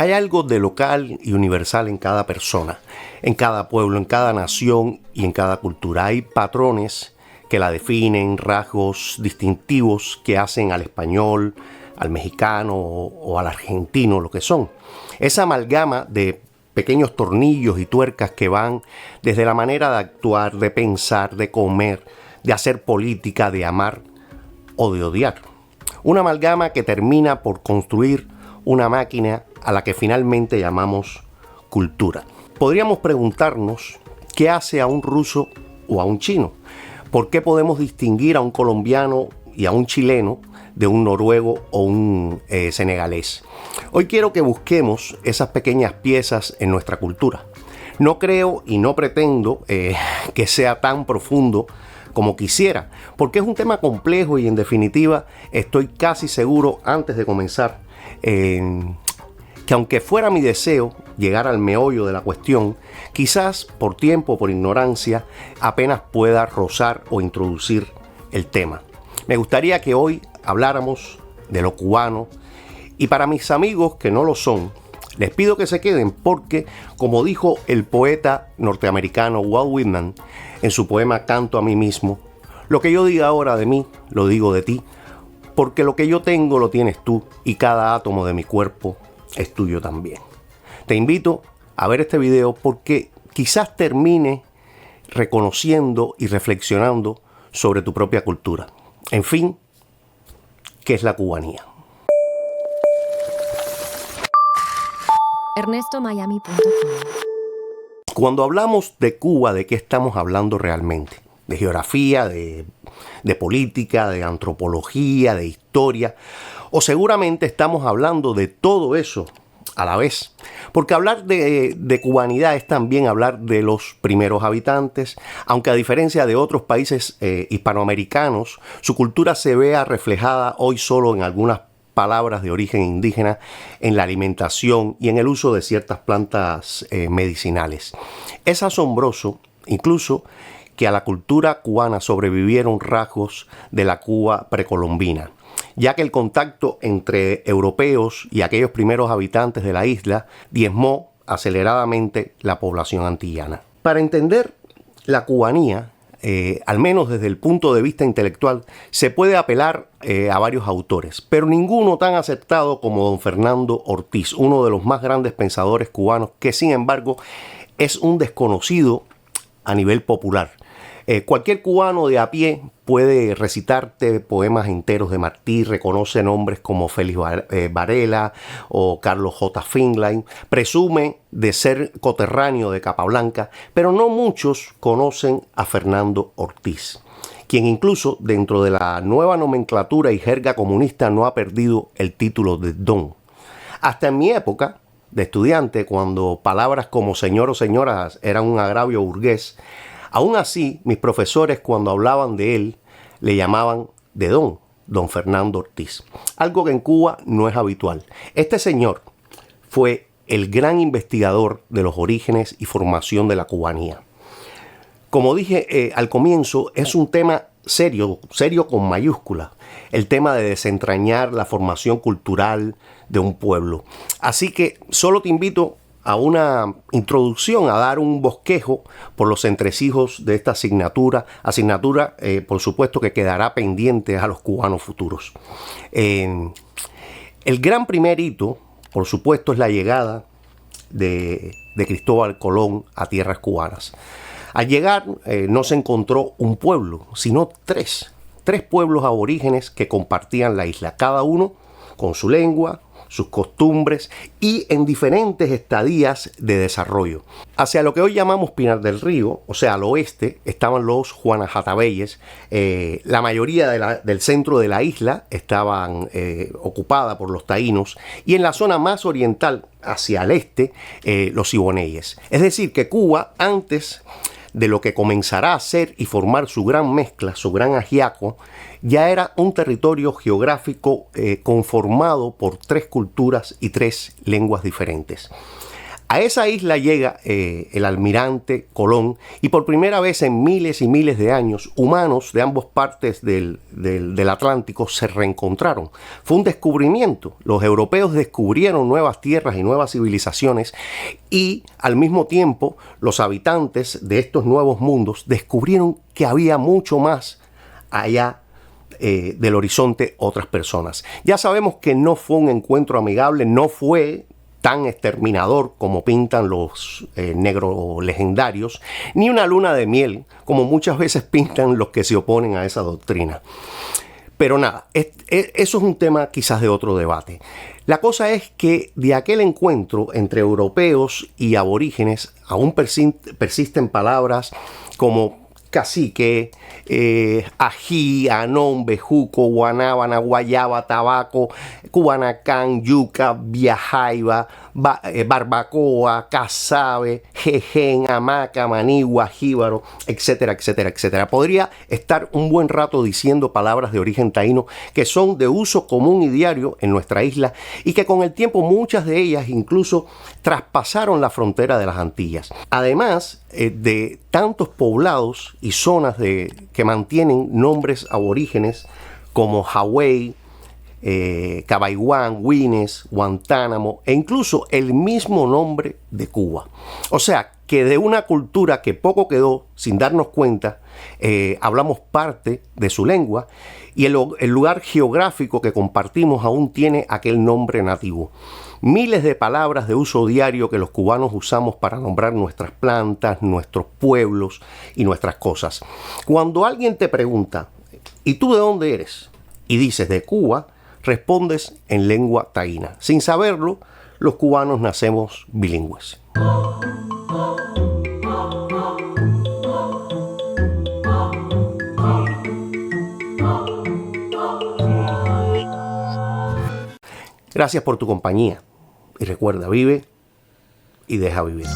Hay algo de local y universal en cada persona, en cada pueblo, en cada nación y en cada cultura. Hay patrones que la definen, rasgos distintivos que hacen al español, al mexicano o al argentino lo que son. Esa amalgama de pequeños tornillos y tuercas que van desde la manera de actuar, de pensar, de comer, de hacer política, de amar o de odiar. Una amalgama que termina por construir una máquina a la que finalmente llamamos cultura. Podríamos preguntarnos qué hace a un ruso o a un chino. ¿Por qué podemos distinguir a un colombiano y a un chileno de un noruego o un senegalés? Hoy quiero que busquemos esas pequeñas piezas en nuestra cultura. No creo y no pretendo que sea tan profundo como quisiera, porque es un tema complejo y en definitiva estoy casi seguro antes de comenzar que aunque fuera mi deseo llegar al meollo de la cuestión, quizás por tiempo o por ignorancia apenas pueda rozar o introducir el tema. Me gustaría que hoy habláramos de lo cubano y para mis amigos que no lo son, les pido que se queden porque, como dijo el poeta norteamericano Walt Whitman en su poema Canto a mí mismo, lo que yo diga ahora de mí, lo digo de ti, porque lo que yo tengo lo tienes tú y cada átomo de mi cuerpo es tuyo también. Te invito a ver este video porque quizás termine reconociendo y reflexionando sobre tu propia cultura. En fin, ¿qué es la cubanía? ErnestoMiami.com. Cuando hablamos de Cuba, ¿de qué estamos hablando realmente? De geografía, de política, de antropología, de historia, o seguramente estamos hablando de todo eso a la vez. Porque hablar de cubanidad es también hablar de los primeros habitantes, aunque a diferencia de otros países hispanoamericanos, su cultura se vea reflejada hoy solo en algunas palabras de origen indígena, en la alimentación y en el uso de ciertas plantas medicinales. Es asombroso, incluso, que a la cultura cubana sobrevivieron rasgos de la Cuba precolombina, ya que el contacto entre europeos y aquellos primeros habitantes de la isla diezmó aceleradamente la población antillana. Para entender la cubanía, al menos desde el punto de vista intelectual, se puede apelar a varios autores, pero ninguno tan aceptado como don Fernando Ortiz, uno de los más grandes pensadores cubanos, que sin embargo es un desconocido a nivel popular. Cualquier cubano de a pie puede recitarte poemas enteros de Martí, reconoce nombres como Félix Varela o Carlos J. Finlay, presume de ser coterráneo de Capablanca, pero no muchos conocen a Fernando Ortiz, quien incluso dentro de la nueva nomenclatura y jerga comunista no ha perdido el título de don. Hasta en mi época de estudiante, cuando palabras como señor o señora eran un agravio burgués, aún así, mis profesores cuando hablaban de él, le llamaban de don Fernando Ortiz. Algo que en Cuba no es habitual. Este señor fue el gran investigador de los orígenes y formación de la cubanía. Como dije al comienzo, es un tema serio con mayúsculas. El tema de desentrañar la formación cultural de un pueblo. Así que solo te invito a una introducción, a dar un bosquejo por los entresijos de esta asignatura, por supuesto que quedará pendiente a los cubanos futuros. El gran primer hito, por supuesto, es la llegada de Cristóbal Colón a tierras cubanas. Al llegar no se encontró un pueblo, sino tres pueblos aborígenes que compartían la isla, cada uno con su lengua, sus costumbres y en diferentes estadías de desarrollo. Hacia lo que hoy llamamos Pinar del Río, o sea, al oeste, estaban los Juanajatabeyes. La mayoría del centro de la isla estaban ocupada por los taínos y en la zona más oriental, hacia el este, los siboneyes. Es decir, que Cuba, antes de lo que comenzará a ser y formar su gran mezcla, su gran ajiaco, ya era un territorio geográfico conformado por tres culturas y tres lenguas diferentes. A esa isla llega el almirante Colón y por primera vez en miles y miles de años, humanos de ambas partes del Atlántico se reencontraron. Fue un descubrimiento. Los europeos descubrieron nuevas tierras y nuevas civilizaciones y al mismo tiempo los habitantes de estos nuevos mundos descubrieron que había mucho más allá del horizonte, otras personas. Ya sabemos que no fue un encuentro amigable, no fue tan exterminador como pintan los negros legendarios, ni una luna de miel como muchas veces pintan los que se oponen a esa doctrina. Pero nada, eso es un tema quizás de otro debate. La cosa es que de aquel encuentro entre europeos y aborígenes aún persisten palabras como cacique, ají, anón, bejuco, guanábana, guayaba, tabaco, cubanacán, yuca, viajaiba, barbacoa, casabe, jején, hamaca, manigua, jíbaro, etcétera, etcétera, etcétera. Podría estar un buen rato diciendo palabras de origen taíno que son de uso común y diario en nuestra isla y que con el tiempo muchas de ellas incluso traspasaron la frontera de las Antillas. Además de tantos poblados y zonas que mantienen nombres aborígenes como Hawái, Cabaiguán, Güines, Guantánamo e incluso el mismo nombre de Cuba. O sea, que de una cultura que poco quedó sin darnos cuenta, hablamos parte de su lengua y el lugar geográfico que compartimos aún tiene aquel nombre nativo. Miles de palabras de uso diario que los cubanos usamos para nombrar nuestras plantas, nuestros pueblos y nuestras cosas. Cuando alguien te pregunta, ¿y tú de dónde eres? Y dices de Cuba, respondes en lengua taína. Sin saberlo, los cubanos nacemos bilingües. Gracias por tu compañía. Y recuerda, vive y deja vivir.